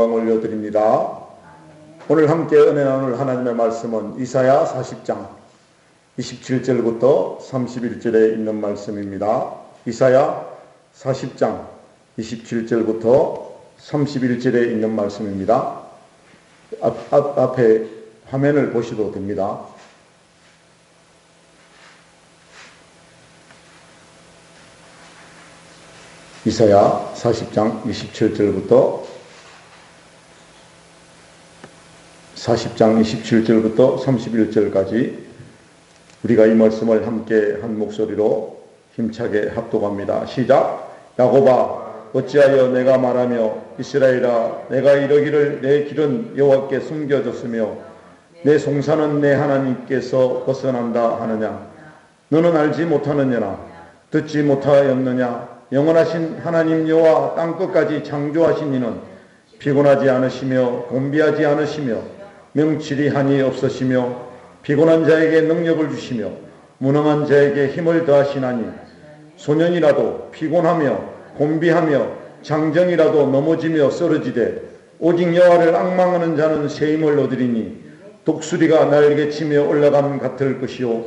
영광을 올려드립니다. 오늘 함께 은혜 나눌 하나님의 말씀은 이사야 40장 27절부터 31절에 있는 말씀입니다. 이사야 40장 27절부터 31절에 있는 말씀입니다. 앞에 화면을 보셔도 됩니다. 이사야 40장 27절부터 31절까지 우리가 이 말씀을 함께 한 목소리로 힘차게 합독합니다. 시작. 야곱아 어찌하여 내가 말하며 이스라엘아 내가 이러기를 내 길은 여호와께 숨겨졌으며 내 송사는 내 하나님께서 벗어난다 하느냐. 너는 알지 못하느냐나 듣지 못하였느냐. 영원하신 하나님 여호와 땅끝까지 창조하신 이는 피곤하지 않으시며 곤비하지 않으시며 명칠이 한이 없으시며 피곤한 자에게 능력을 주시며 무능한 자에게 힘을 더하시나니 소년이라도 피곤하며 곤비하며 장정이라도 넘어지며 쓰러지되 오직 여호와를 앙망하는 자는 새 힘을 얻으리니 독수리가 날개치며 올라감 같을 것이요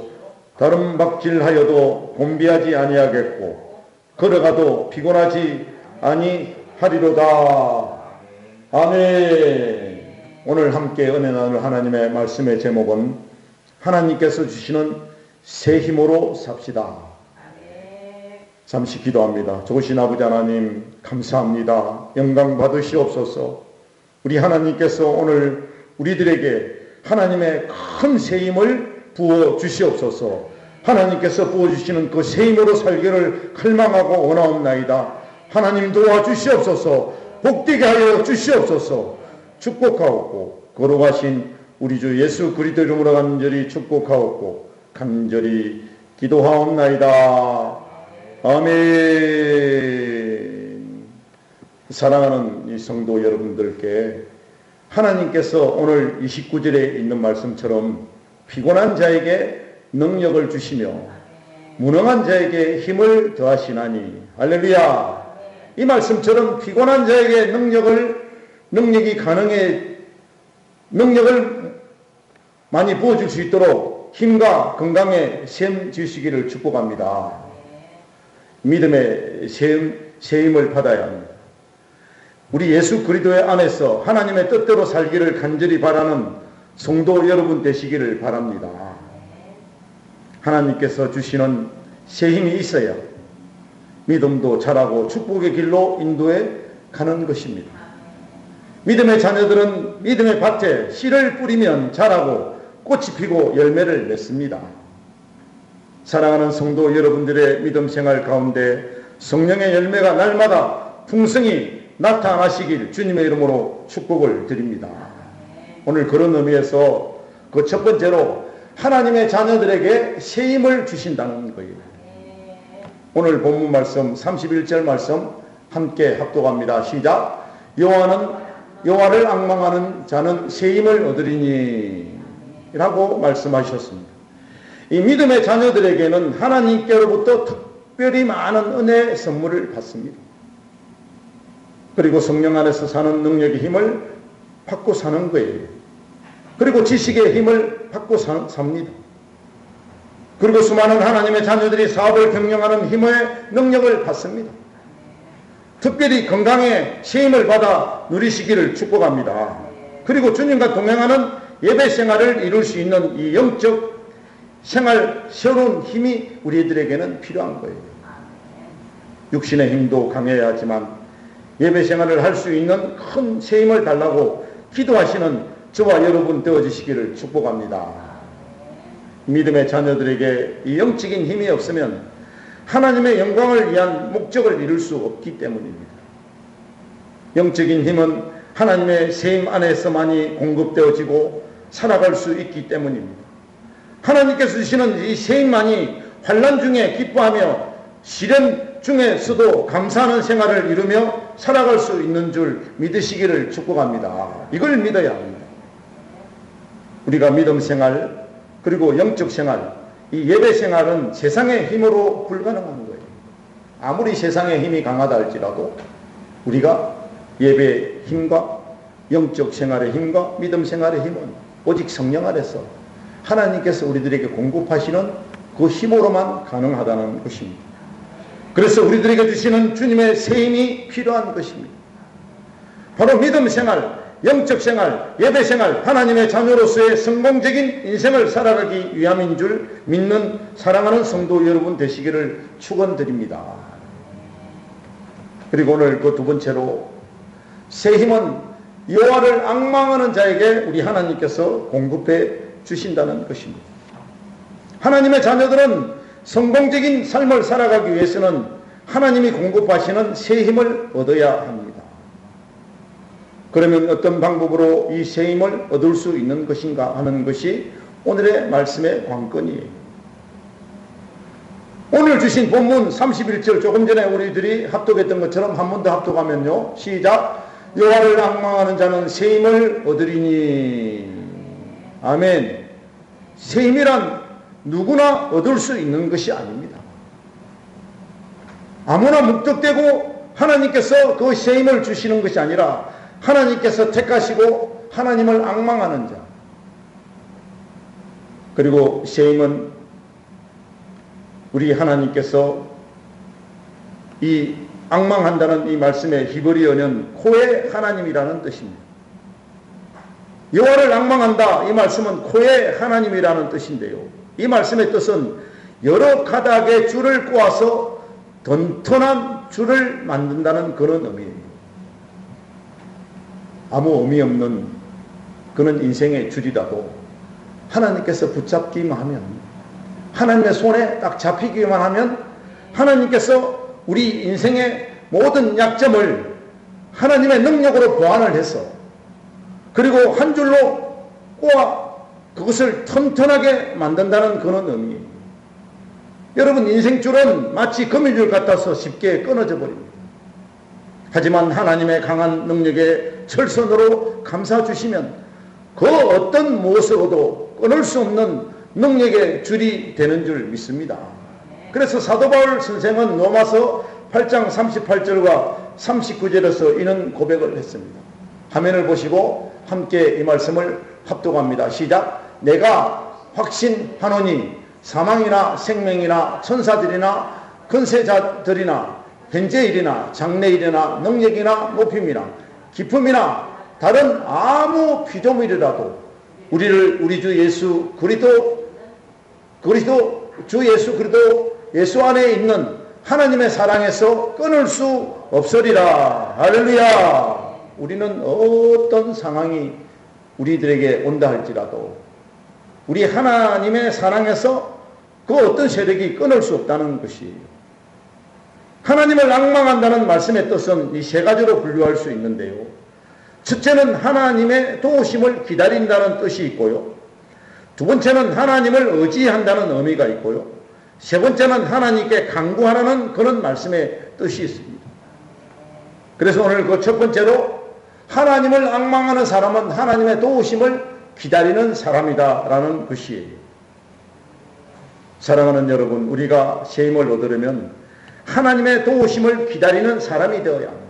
다른 박질하여도 곤비하지 아니하겠고 걸어가도 피곤하지 아니하리로다. 아멘. 오늘 함께 은혜 나눌 하나님의 말씀의 제목은 하나님께서 주시는 새 힘으로 삽시다. 잠시 기도합니다. 좋으신 아버지 하나님 감사합니다. 영광 받으시옵소서. 우리 하나님께서 오늘 우리들에게 하나님의 큰 새 힘을 부어 주시옵소서. 하나님께서 부어주시는 그 새 힘으로 살기를 갈망하고 원하옵나이다. 하나님 도와주시옵소서. 복되게 하여 주시옵소서. 축복하옵고 거룩하신 우리 주 예수 그리스도 이름으로 간절히 축복하옵고 간절히 기도하옵나이다. 아멘. 사랑하는 이 성도 여러분들께 하나님께서 오늘 29절에 있는 말씀처럼 피곤한 자에게 능력을 주시며 무능한 자에게 힘을 더하시나니 할렐루야. 이 말씀처럼 피곤한 자에게 능력을 많이 부어줄 수 있도록 힘과 건강에 샘 주시기를 축복합니다. 믿음의 새 힘을 받아야 합니다. 우리 예수 그리스도의 안에서 하나님의 뜻대로 살기를 간절히 바라는 성도 여러분 되시기를 바랍니다. 하나님께서 주시는 새 힘이 있어야 믿음도 자라고 축복의 길로 인도해 가는 것입니다. 믿음의 자녀들은 믿음의 밭에 씨를 뿌리면 자라고 꽃이 피고 열매를 맺습니다. 사랑하는 성도 여러분들의 믿음 생활 가운데 성령의 열매가 날마다 풍성히 나타나시길 주님의 이름으로 축복을 드립니다. 오늘 그런 의미에서 그 첫 번째로 하나님의 자녀들에게 새 힘을 주신다는 거예요. 오늘 본문 말씀 31절 말씀 함께 합독합니다. 시작. 여호와를 앙망하는 자는 새 힘을 얻으리니 라고 말씀하셨습니다. 이 믿음의 자녀들에게는 하나님께로부터 특별히 많은 은혜의 선물을 받습니다. 그리고 성령 안에서 사는 능력의 힘을 받고 사는 거예요. 그리고 지식의 힘을 받고 삽니다. 그리고 수많은 하나님의 자녀들이 사업을 경영하는 힘의 능력을 받습니다. 특별히 건강에 새 힘을 받아 누리시기를 축복합니다. 그리고 주님과 동행하는 예배 생활을 이룰 수 있는 이 영적 생활 새로운 힘이 우리들에게는 필요한 거예요. 육신의 힘도 강해야 하지만 예배 생활을 할 수 있는 큰 새 힘을 달라고 기도하시는 저와 여러분 되어주시기를 축복합니다. 믿음의 자녀들에게 이 영적인 힘이 없으면 하나님의 영광을 위한 목적을 이룰 수 없기 때문입니다. 영적인 힘은 하나님의 새 힘 안에서만이 공급되어지고 살아갈 수 있기 때문입니다. 하나님께서 주시는 이 새 힘만이 환난 중에 기뻐하며 시련 중에서도 감사하는 생활을 이루며 살아갈 수 있는 줄 믿으시기를 축복합니다. 이걸 믿어야 합니다. 우리가 믿음 생활 그리고 영적 생활 이 예배 생활은 세상의 힘으로 불가능한 거예요. 아무리 세상의 힘이 강하다 할지라도 우리가 예배의 힘과 영적 생활의 힘과 믿음 생활의 힘은 오직 성령 아래서 하나님께서 우리들에게 공급하시는 그 힘으로만 가능하다는 것입니다. 그래서 우리들에게 주시는 주님의 새 힘이 필요한 것입니다. 바로 믿음 생활, 영적 생활, 예배 생활, 하나님의 자녀로서의 성공적인 인생을 살아가기 위함인 줄 믿는 사랑하는 성도 여러분 되시기를 축원드립니다. 그리고 오늘 그 두 번째로 새 힘은 여호와를 앙망하는 자에게 우리 하나님께서 공급해 주신다는 것입니다. 하나님의 자녀들은 성공적인 삶을 살아가기 위해서는 하나님이 공급하시는 새 힘을 얻어야 합니다. 그러면 어떤 방법으로 이 새 힘을 얻을 수 있는 것인가 하는 것이 오늘의 말씀의 관건이에요. 오늘 주신 본문 31절 조금 전에 우리들이 합독했던 것처럼 한 번 더 합독하면요. 시작. 여호와를 앙망하는 자는 새 힘을 얻으리니. 아멘. 새 힘이란 누구나 얻을 수 있는 것이 아닙니다. 아무나 묵득되고 하나님께서 그 새 힘을 주시는 것이 아니라 하나님께서 택하시고 하나님을 앙망하는 자. 그리고 새 힘은 우리 하나님께서 이 앙망한다는 이 말씀의 히브리어는 코의 하나님이라는 뜻입니다. 여호와를 앙망한다 이 말씀은 코의 하나님이라는 뜻인데요. 이 말씀의 뜻은 여러 가닥의 줄을 꼬아서 던턴한 줄을 만든다는 그런 의미입니다. 아무 의미 없는 그런 인생의 줄이라도 하나님께서 붙잡기만 하면, 하나님의 손에 딱 잡히기만 하면 하나님께서 우리 인생의 모든 약점을 하나님의 능력으로 보완을 해서 그리고 한 줄로 꼬아 그것을 튼튼하게 만든다는 그런 의미입니다. 여러분, 인생줄은 마치 거미줄 같아서 쉽게 끊어져 버립니다. 하지만 하나님의 강한 능력의 철선으로 감싸주시면 그 어떤 무엇으로도 끊을 수 없는 능력의 줄이 되는 줄 믿습니다. 그래서 사도 바울 선생은 로마서 8장 38절과 39절에서 이런 고백을 했습니다. 화면을 보시고 함께 이 말씀을 합독합니다. 시작. 내가 확신하노니 사망이나 생명이나 천사들이나 권세자들이나 현재일이나 장래일이나 능력이나 높임이나 깊음이나 다른 아무 피조물이라도 우리 주 예수 그리스도 예수 안에 있는 하나님의 사랑에서 끊을 수 없으리라. 할렐루야. 우리는 어떤 상황이 우리들에게 온다 할지라도 우리 하나님의 사랑에서 그 어떤 세력이 끊을 수 없다는 것이에요. 하나님을 앙망한다는 말씀의 뜻은 이 세 가지로 분류할 수 있는데요. 첫째는 하나님의 도우심을 기다린다는 뜻이 있고요. 두 번째는 하나님을 의지한다는 의미가 있고요. 세 번째는 하나님께 간구하라는 그런 말씀의 뜻이 있습니다. 그래서 오늘 그 첫 번째로 하나님을 앙망하는 사람은 하나님의 도우심을 기다리는 사람이다 라는 것이에요. 사랑하는 여러분, 우리가 새 힘을 얻으려면 하나님의 도우심을 기다리는 사람이 되어야 합니다.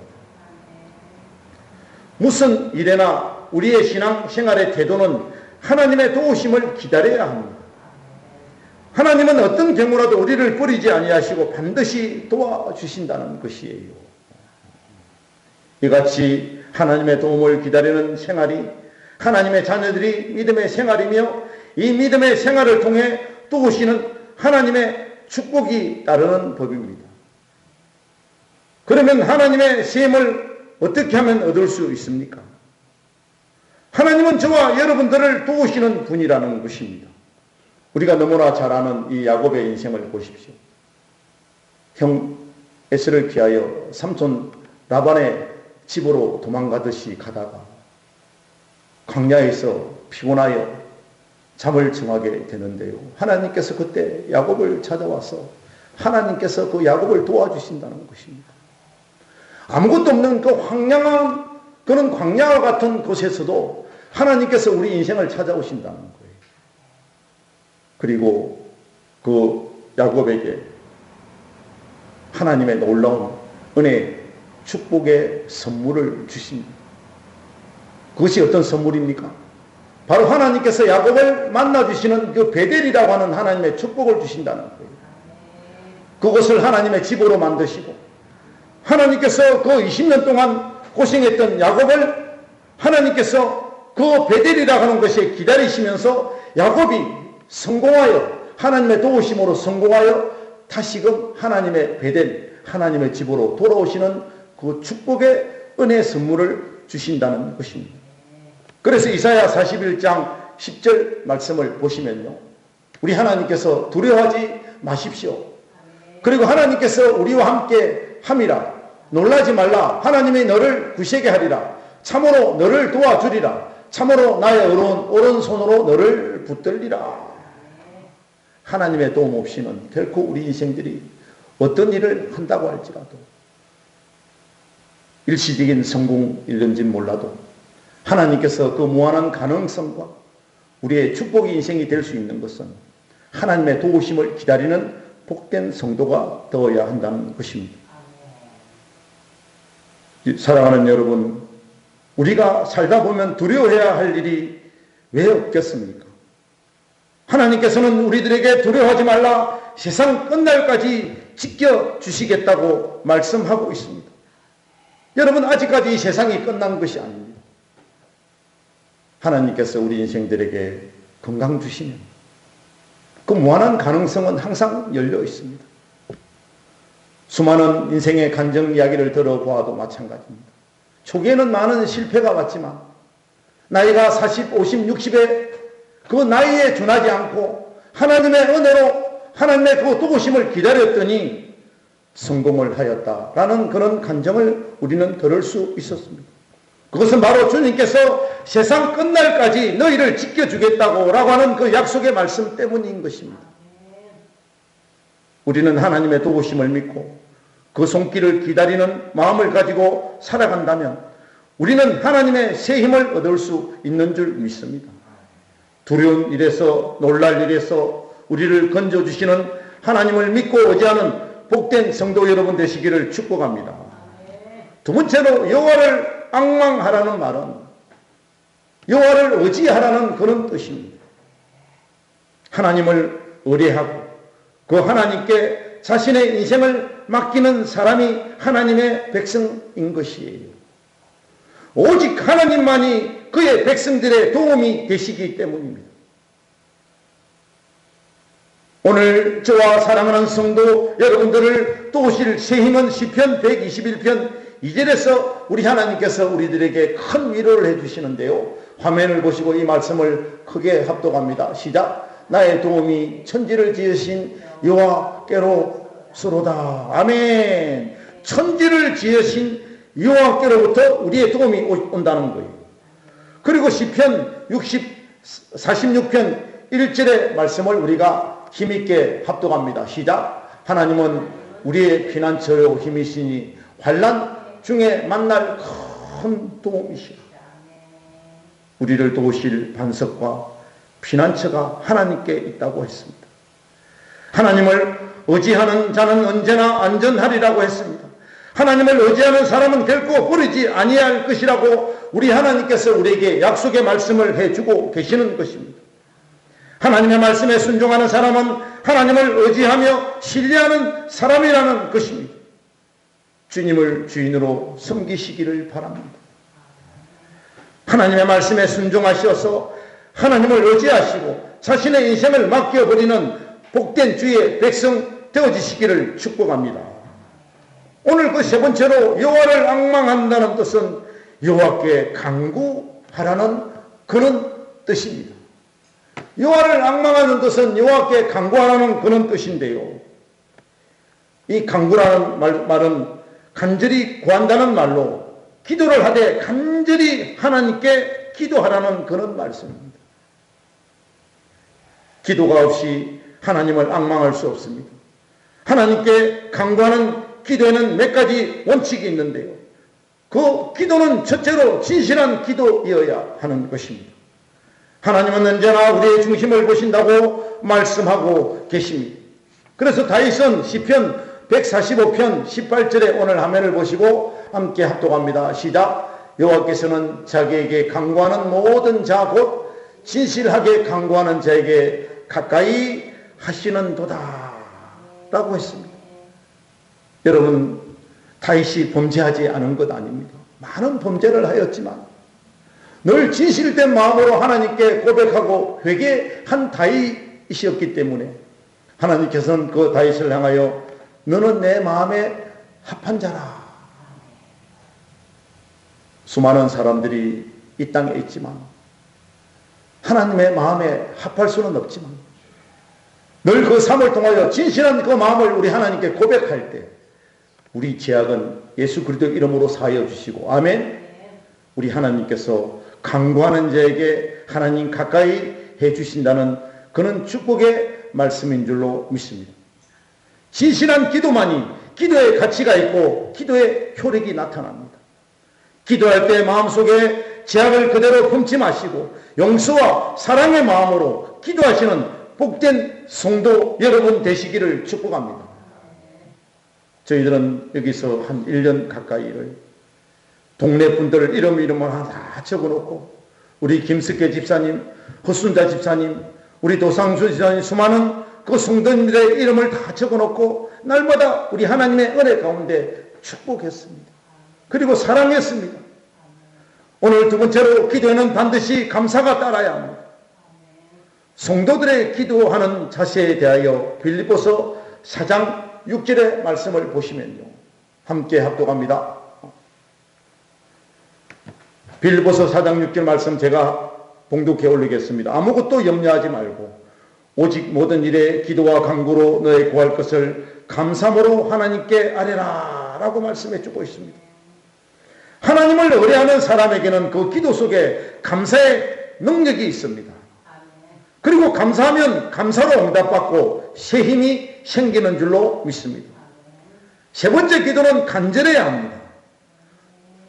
무슨 일에나 우리의 신앙 생활의 태도는 하나님의 도우심을 기다려야 합니다. 하나님은 어떤 경우라도 우리를 버리지 아니하시고 반드시 도와주신다는 것이에요. 이같이 하나님의 도움을 기다리는 생활이 하나님의 자녀들이 믿음의 생활이며 이 믿음의 생활을 통해 도우시는 하나님의 축복이 따르는 법입니다. 그러면 하나님의 셈을 어떻게 하면 얻을 수 있습니까? 하나님은 저와 여러분들을 도우시는 분이라는 것입니다. 우리가 너무나 잘 아는 이 야곱의 인생을 보십시오. 형 에서를 피하여 삼촌 라반의 집으로 도망가듯이 가다가 광야에서 피곤하여 잠을 청하게 되는데요. 하나님께서 그때 야곱을 찾아와서 하나님께서 그 야곱을 도와주신다는 것입니다. 아무것도 없는 그 황량한 그런 광야와 같은 곳에서도 하나님께서 우리 인생을 찾아오신다는 거예요. 그리고 그 야곱에게 하나님의 놀라운 은혜, 축복의 선물을 주십니다. 그것이 어떤 선물입니까? 바로 하나님께서 야곱을 만나주시는 그 베델이라고 하는 하나님의 축복을 주신다는 거예요. 그것을 하나님의 집으로 만드시고, 하나님께서 그 20년 동안 고생했던 야곱을 하나님께서 그 베델이라고 하는 것에 기다리시면서 야곱이 성공하여, 하나님의 도우심으로 성공하여 다시금 하나님의 베델, 하나님의 집으로 돌아오시는 그 축복의 은혜 선물을 주신다는 것입니다. 그래서 이사야 41장 10절 말씀을 보시면요, 우리 하나님께서 두려워하지 마십시오. 그리고 하나님께서 우리와 함께 함이라. 놀라지 말라. 하나님이 너를 구세게 하리라. 참으로 너를 도와주리라. 참으로 나의 오른손으로 너를 붙들리라. 하나님의 도움 없이는 결코 우리 인생들이 어떤 일을 한다고 할지라도, 일시적인 성공일는지는 몰라도 하나님께서 그 무한한 가능성과 우리의 축복의 인생이 될 수 있는 것은 하나님의 도우심을 기다리는 복된 성도가 되어야 한다는 것입니다. 사랑하는 여러분, 우리가 살다 보면 두려워해야 할 일이 왜 없겠습니까? 하나님께서는 우리들에게 두려워하지 말라, 세상 끝날까지 지켜주시겠다고 말씀하고 있습니다. 여러분, 아직까지 이 세상이 끝난 것이 아닙니다. 하나님께서 우리 인생들에게 건강 주시면 그 무한한 가능성은 항상 열려 있습니다. 수많은 인생의 간증 이야기를 들어보아도 마찬가지입니다. 초기에는 많은 실패가 왔지만 나이가 40, 50, 60에 그 나이에 준하지 않고 하나님의 은혜로 하나님의 그 도우심을 기다렸더니 성공을 하였다라는 그런 간증을 우리는 들을 수 있었습니다. 그것은 바로 주님께서 세상 끝날까지 너희를 지켜주겠다고 라고 하는 그 약속의 말씀 때문인 것입니다. 우리는 하나님의 도우심을 믿고 그 손길을 기다리는 마음을 가지고 살아간다면 우리는 하나님의 새 힘을 얻을 수 있는 줄 믿습니다. 두려운 일에서, 놀랄 일에서 우리를 건져주시는 하나님을 믿고 의지하는 복된 성도 여러분 되시기를 축복합니다. 두 번째로 여호와를 앙망하라는 말은 여호와를 의지하라는 그런 뜻입니다. 하나님을 의뢰하고 그 하나님께 자신의 인생을 맡기는 사람이 하나님의 백성인 것이에요. 오직 하나님만이 그의 백성들의 도움이 되시기 때문입니다. 오늘 저와 사랑하는 성도 여러분들을 도우실 새 힘은 시편 121편 2절에서 우리 하나님께서 우리들에게 큰 위로를 해주시는데요. 화면을 보시고 이 말씀을 크게 합독합니다. 시작. 나의 도움이 천지를 지으신 여호와께로서로다. 아멘. 천지를 지으신 여호와께로부터 우리의 도움이 온다는 거예요. 그리고 시편 46편 1절의 말씀을 우리가 힘있게 합독합니다. 시작. 하나님은 우리의 피난처요 힘이시니 환난 중에 만날 큰 도움이시라. 우리를 도우실 반석과 피난처가 하나님께 있다고 했습니다. 하나님을 의지하는 자는 언제나 안전하리라고 했습니다. 하나님을 의지하는 사람은 결코 버리지 아니할 것이라고 우리 하나님께서 우리에게 약속의 말씀을 해주고 계시는 것입니다. 하나님의 말씀에 순종하는 사람은 하나님을 의지하며 신뢰하는 사람이라는 것입니다. 주님을 주인으로 섬기시기를 바랍니다. 하나님의 말씀에 순종하셔서 하나님을 의지하시고 자신의 인생을 맡겨버리는 복된 주의 백성 되어지시기를 축복합니다. 오늘 그 세 번째로 여호와를 앙망한다는 뜻은 여호와께 간구하라는 그런 뜻입니다. 여호와를 앙망하는 뜻은 여호와께 간구하라는 그런 뜻인데요. 이 간구라는 말은 간절히 구한다는 말로 기도를 하되 간절히 하나님께 기도하라는 그런 말씀입니다. 기도가 없이 하나님을 앙망할 수 없습니다. 하나님께 간구하는 기도에는 몇 가지 원칙이 있는데요. 그 기도는 첫째로 진실한 기도이어야 하는 것입니다. 하나님은 언제나 우리의 중심을 보신다고 말씀하고 계십니다. 그래서 다윗은 시편 145편 18절에 오늘 화면을 보시고 함께 합독합니다. 시작. 여호와께서는 자기에게 강구하는 모든 자 곧 진실하게 강구하는 자에게 가까이 하시는도다 라고 했습니다. 여러분, 다윗이 범죄하지 않은 것 아닙니다. 많은 범죄를 하였지만 늘 진실된 마음으로 하나님께 고백하고 회개한 다윗이었기 때문에 하나님께서는 그 다윗을 향하여 너는 내 마음에 합한 자라. 수많은 사람들이 이 땅에 있지만 하나님의 마음에 합할 수는 없지만 늘 그 삶을 통하여 진실한 그 마음을 우리 하나님께 고백할 때 우리 죄악은 예수 그리스도 이름으로 사하여 주시고 아멘. 우리 하나님께서 강구하는 자에게 하나님 가까이 해 주신다는 그런 축복의 말씀인 줄로 믿습니다. 진실한 기도만이 기도의 가치가 있고 기도의 효력이 나타납니다. 기도할 때 마음속에 죄악을 그대로 품지 마시고 용서와 사랑의 마음으로 기도하시는 복된 성도 여러분 되시기를 축복합니다. 저희들은 여기서 한 1년 가까이를 동네 분들 이름을 다 적어놓고 우리 김석계 집사님, 허순자 집사님, 우리 도상수 집사님 수많은 그 성도님들의 이름을 다 적어놓고 날마다 우리 하나님의 은혜 가운데 축복했습니다. 그리고 사랑했습니다. 오늘 두 번째로 기도에는 반드시 감사가 따라야 합니다. 성도들의 기도하는 자세에 대하여 빌립보서 4장 6절의 말씀을 보시면요. 함께 합독합니다. 빌립보서 4장 6절 말씀 제가 봉독해 올리겠습니다. 아무것도 염려하지 말고 오직 모든 일에 기도와 간구로 너의 구할 것을 감사함으로 하나님께 아뢰라 라고 말씀해 주고 있습니다. 하나님을 의뢰하는 사람에게는 그 기도 속에 감사의 능력이 있습니다. 그리고 감사하면 감사로 응답받고 새 힘이 생기는 줄로 믿습니다. 세 번째 기도는 간절해야 합니다.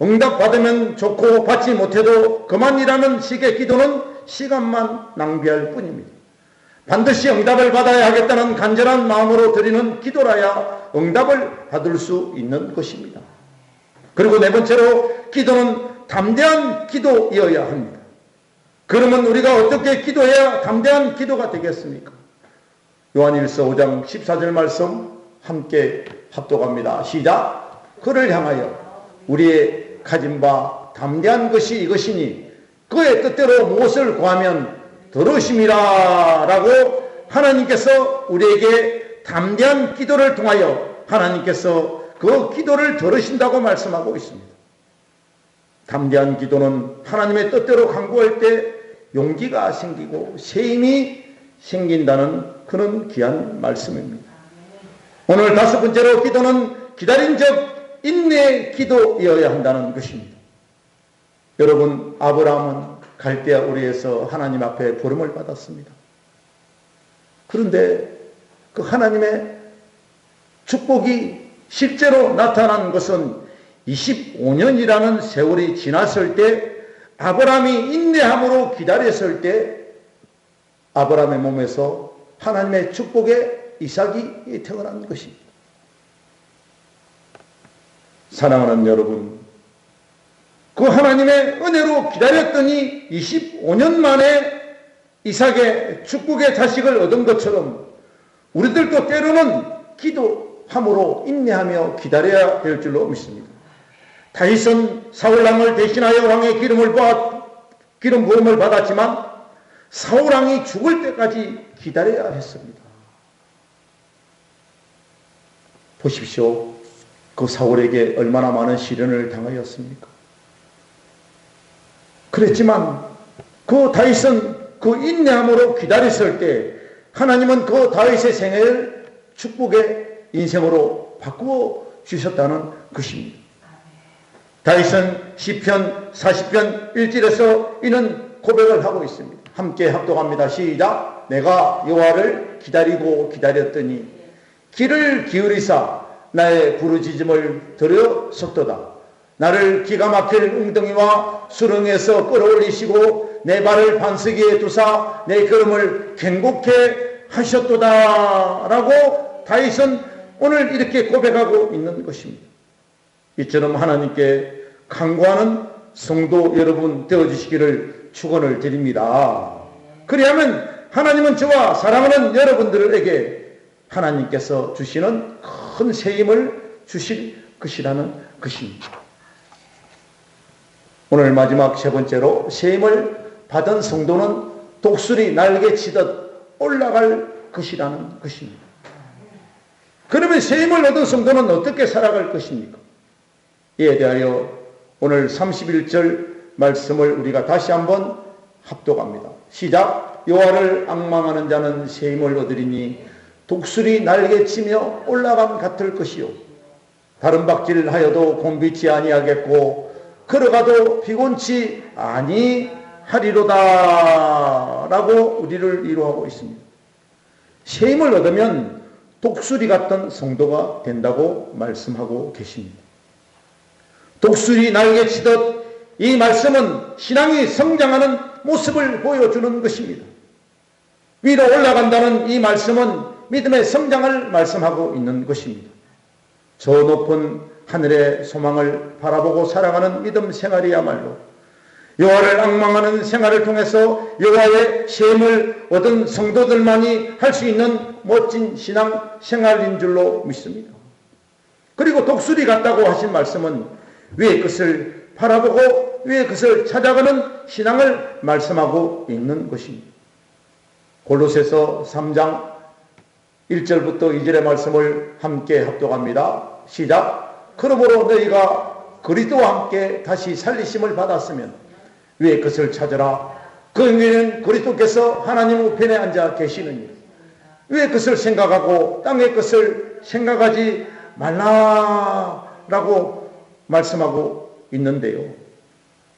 응답받으면 좋고 받지 못해도 그만이라는 식의 기도는 시간만 낭비할 뿐입니다. 반드시 응답을 받아야 하겠다는 간절한 마음으로 드리는 기도라야 응답을 받을 수 있는 것입니다. 그리고 네 번째로 기도는 담대한 기도이어야 합니다. 그러면 우리가 어떻게 기도해야 담대한 기도가 되겠습니까? 요한일서 5장 14절 말씀 함께 합독합니다. 시작. 그를 향하여 우리의 가진 바 담대한 것이 이것이니 그의 뜻대로 무엇을 구하면 들으심이라 라고 하나님께서 우리에게 담대한 기도를 통하여 하나님께서 그 기도를 들으신다고 말씀하고 있습니다. 담대한 기도는 하나님의 뜻대로 간구할 때 용기가 생기고 새 힘이 생긴다는 그런 귀한 말씀입니다. 오늘 다섯 번째로 기도는 기다린 적 인내의 기도이어야 한다는 것입니다. 여러분, 아브라함은 갈대아 우리에서 하나님 앞에 부름을 받았습니다. 그런데 그 하나님의 축복이 실제로 나타난 것은 25년이라는 세월이 지났을 때 아브라함이 인내함으로 기다렸을 때 아브라함의 몸에서 하나님의 축복의 이삭이 태어난 것입니다. 사랑하는 여러분, 그 하나님의 은혜로 기다렸더니 25년 만에 이삭의 축복의 자식을 얻은 것처럼 우리들도 때로는 기도함으로 인내하며 기다려야 될 줄로 믿습니다. 다윗은 사울왕을 대신하여 왕의 기름 부음을 받았지만 사울왕이 죽을 때까지 기다려야 했습니다. 보십시오. 그 사울에게 얼마나 많은 시련을 당하였습니까? 그랬지만 그 다윗은 그 인내함으로 기다렸을 때 하나님은 그 다윗의 생애를 축복의 인생으로 바꾸어 주셨다는 것입니다. 다윗은 시편 40편 1절에서 이는 고백을 하고 있습니다. 함께 합독합니다. 시작. 내가 여호와를 기다리고 기다렸더니 귀를 기울이사 나의 부르짖음을 들으셨도다. 나를 기가 막힐 웅덩이와 수렁에서 끌어올리시고 내 발을 반석위에 두사 내 걸음을 갱곡해 하셨도다 라고 다윗은 오늘 이렇게 고백하고 있는 것입니다. 이처럼 하나님께 간구하는 성도 여러분 되어주시기를 축원을 드립니다. 그리하면 하나님은 저와 사랑하는 여러분들에게 하나님께서 주시는 큰 세임을 주실 것이라는 것입니다. 오늘 마지막 세 번째로 세임을 받은 성도는 독수리 날개치듯 올라갈 것이라는 것입니다. 그러면 세임을 얻은 성도는 어떻게 살아갈 것입니까? 이에 대하여 오늘 31절 말씀을 우리가 다시 한번 합독합니다. 시작. 여호와를 앙망하는 자는 세임을 얻으리니 독수리 날개치며 올라감 같을 것이요 다른 박질하여도 곤비치 아니하겠고 걸어가도 피곤치 아니하리로다 라고 우리를 위로하고 있습니다. 세임을 얻으면 독수리 같은 성도가 된다고 말씀하고 계십니다. 독수리 날개치듯 이 말씀은 신앙이 성장하는 모습을 보여주는 것입니다. 위로 올라간다는 이 말씀은 믿음의 성장을 말씀하고 있는 것입니다. 저 높은 하늘의 소망을 바라보고 살아가는 믿음 생활이야말로 여호와를 앙망하는 생활을 통해서 여호와의 세임을 얻은 성도들만이 할 수 있는 멋진 신앙 생활인 줄로 믿습니다. 그리고 독수리 같다고 하신 말씀은 위의 것을 바라보고 위의 것을 찾아가는 신앙을 말씀하고 있는 것입니다. 골로새서 3장 1절부터 2절의 말씀을 함께 합독합니다. 시작. 그러므로 너희가 그리스도와 함께 다시 살리심을 받았으면 위의 것을 찾으라. 그 위에는 그리스도께서 하나님 우편에 앉아 계시느니 위의 것을 생각하고 땅의 것을 생각하지 말라라고 말씀하고 있는데요.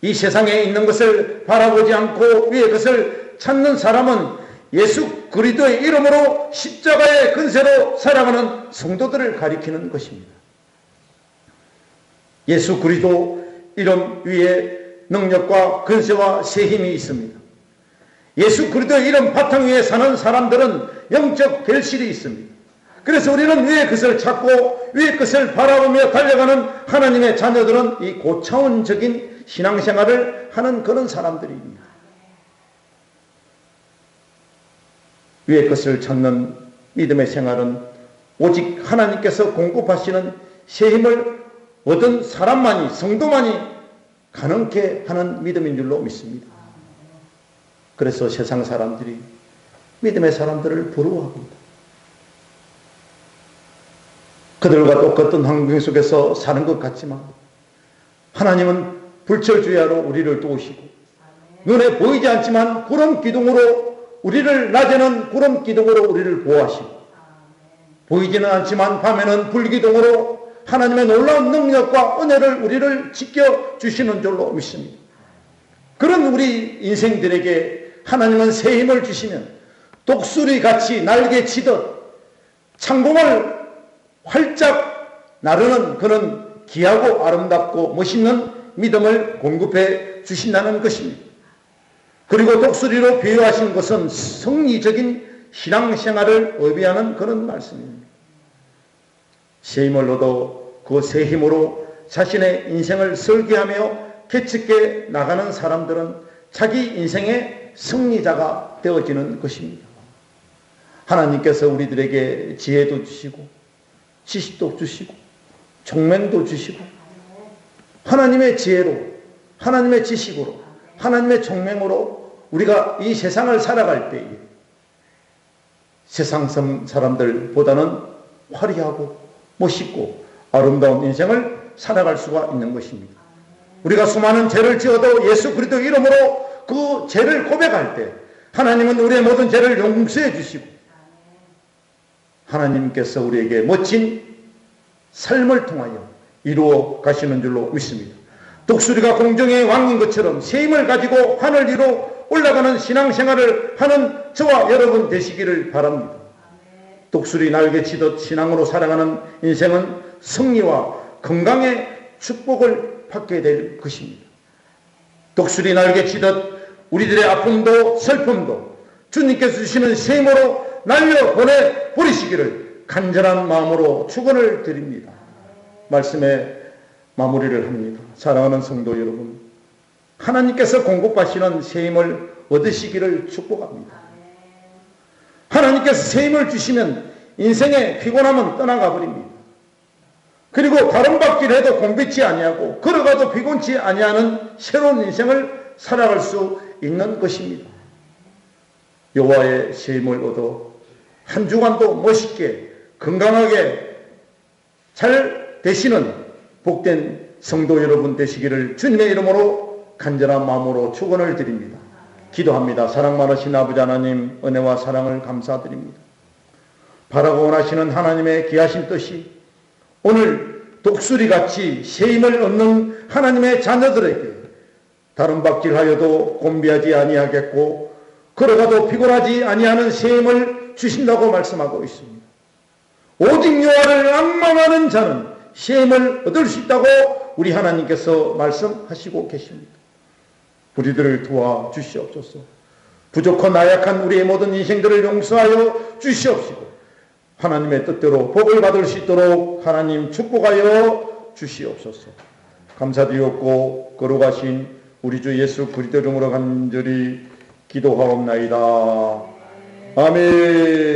이 세상에 있는 것을 바라보지 않고 위의 것을 찾는 사람은 예수 그리스도의 이름으로 십자가의 근세로 살아가는 성도들을 가리키는 것입니다. 예수 그리스도 이름 위에 능력과 근세와 세힘이 있습니다. 예수 그리스도의 이름 바탕 위에 사는 사람들은 영적 결실이 있습니다. 그래서 우리는 위의 것을 찾고 위의 것을 바라보며 달려가는 하나님의 자녀들은 이 고차원적인 신앙생활을 하는 그런 사람들입니다. 위의 것을 찾는 믿음의 생활은 오직 하나님께서 공급하시는 새 힘을 얻은 사람만이, 성도만이 가능케 하는 믿음인 줄로 믿습니다. 그래서 세상 사람들이 믿음의 사람들을 부러워합니다. 그들과 똑같은 환경 속에서 사는 것 같지만 하나님은 불철주야로 우리를 도우시고 눈에 보이지 않지만 구름 기둥으로 우리를 낮에는 구름 기둥으로 우리를 보호하시고 보이지는 않지만 밤에는 불기둥으로 하나님의 놀라운 능력과 은혜를 우리를 지켜주시는 줄로 믿습니다. 그런 우리 인생들에게 하나님은 새 힘을 주시면 독수리같이 날개치듯 창공을 활짝 나르는 그런 귀하고 아름답고 멋있는 믿음을 공급해 주신다는 것입니다. 그리고 독수리로 비유하신 것은 성리적인 신앙생활을 의미하는 그런 말씀입니다. 새 힘을 얻어 그 새 힘으로 자신의 인생을 설계하며 개척해 나가는 사람들은 자기 인생의 승리자가 되어지는 것입니다. 하나님께서 우리들에게 지혜도 주시고 지식도 주시고 총명도 주시고 하나님의 지혜로 하나님의 지식으로 하나님의 총명으로 우리가 이 세상을 살아갈 때에 세상 사람들보다는 화려하고 멋있고 아름다운 인생을 살아갈 수가 있는 것입니다. 우리가 수많은 죄를 지어도 예수 그리스도 이름으로 그 죄를 고백할 때 하나님은 우리의 모든 죄를 용서해 주시고 하나님께서 우리에게 멋진 삶을 통하여 이루어 가시는 줄로 믿습니다. 독수리가 공중의 왕인 것처럼 새 힘을 가지고 하늘 위로 올라가는 신앙생활을 하는 저와 여러분 되시기를 바랍니다. 독수리 날개치듯 신앙으로 살아가는 인생은 승리와 건강의 축복을 받게 될 것입니다. 독수리 날개치듯 우리들의 아픔도 슬픔도 주님께서 주시는 새 힘으로 날려보내 버리시기를 간절한 마음으로 축원을 드립니다. 말씀에 마무리를 합니다. 사랑하는 성도 여러분, 하나님께서 공급하시는 새 힘을 얻으시기를 축복합니다. 하나님께서 새 힘을 주시면 인생의 피곤함은 떠나가 버립니다. 그리고 다른 밭길 해도 곤비치 아니하고 걸어가도 피곤치 아니하는 새로운 인생을 살아갈 수 있는 것입니다. 여호와의 새 힘을 얻어 한 주간도 멋있게 건강하게 잘 되시는 복된 성도 여러분 되시기를 주님의 이름으로 간절한 마음으로 축원을 드립니다. 기도합니다. 사랑 많으신 아버지 하나님, 은혜와 사랑을 감사드립니다. 바라고 원하시는 하나님의 귀하신 뜻이 오늘 독수리같이 새 힘을 얻는 하나님의 자녀들에게 다른 밭길하여도 곤비하지 아니하겠고 걸어가도 피곤하지 아니하는 새 힘을 주신다고 말씀하고 있습니다. 오직 여호와를 앙망하는 자는 새 힘을 얻을 수 있다고 우리 하나님께서 말씀하시고 계십니다. 우리들을 도와주시옵소서. 부족한 나약한 우리의 모든 인생들을 용서하여 주시옵시고 하나님의 뜻대로 복을 받을 수 있도록 하나님 축복하여 주시옵소서. 감사드리옵고 거룩하신 우리 주 예수 그리스도 이름으로 간절히 기도하옵나이다. 아멘.